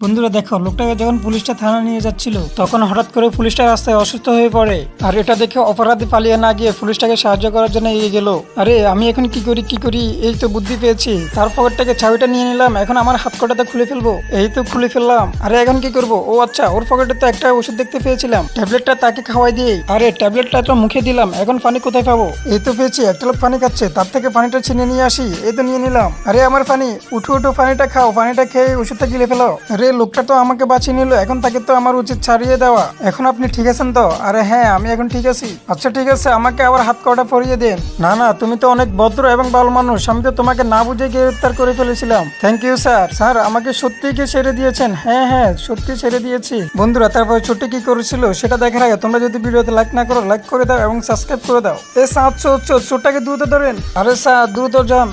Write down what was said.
বন্ধুরা দেখো, লোকটাকে যখন পুলিশটা থানা নিয়ে যাচ্ছিল তখন হঠাৎ করে পুলিশটা রাস্তায় অসুস্থ হয়ে পড়ে। আর এটা দেখে অপরাধী পালিয়ে না গিয়ে পুলিশটাকে সাহায্য করার জন্য এগিয়ে গেল। আরে আমি এখন কি করি, এই তো বুদ্ধি পেয়েছি। তার পকেট থেকে চাবিটা নিয়ে নিলাম, এখন আমার হাত কটাতে খুলে ফেলবো। এই তো খুলে ফেললাম। আরে এখন কি করবো? ও আচ্ছা, ওর পকেটে তো একটা ওষুধ দেখতে পেয়েছিলাম, ট্যাবলেটটা তাকে খাওয়াই দিয়ে। আরে ট্যাবলেটটা তো মুখে দিলাম, এখন পানি কোথায় পাবো? এই তো পেয়েছি, একটা লোক পানি খাচ্ছে, তার থেকে পানিটা ছিনে নিয়ে আসি। এই তো নিয়ে নিলাম। আরে আমার পানি, উঠো উঠো, পানিটা খাও, পানিটা খেয়ে ওষুধটা গিলে ফেলো। আরে লোকটা তো আমাকে বাঁচিয়ে নিল, এখন তাকে তো আমার উচিত ছাড়িয়ে দেওয়া। এখন আপনি ঠিক আছেন তো? আরে হ্যাঁ, আমি এখন ঠিক আছি। আচ্ছা ঠিক আছে, আমাকে আবার হাত কটা পরিয়ে দেন। না না, তুমি তো অনেক ভদ্র এবং ভালো মানুষ, আমি তো তোমাকে না বুঝে গ্রেফতার করে ফেলেছিলাম। Thank you sir. স্যার আমাকে সত্যি কি ছেড়ে দিয়েছেন? হ্যাঁ হ্যাঁ, সত্যি ছেড়ে দিয়েছি। বন্ধুরা তারপরে ছোট্ট কি করেছিল সেটা দেখার আগে তোমরা যদি ভিডিওতে লাইক না করো, লাইক করে দাও এবং সাবস্ক্রাইব করে দাও। এ স্যার, চোরটাকে দ্রুত ধরেন। আরে স্যার দ্রুত যান।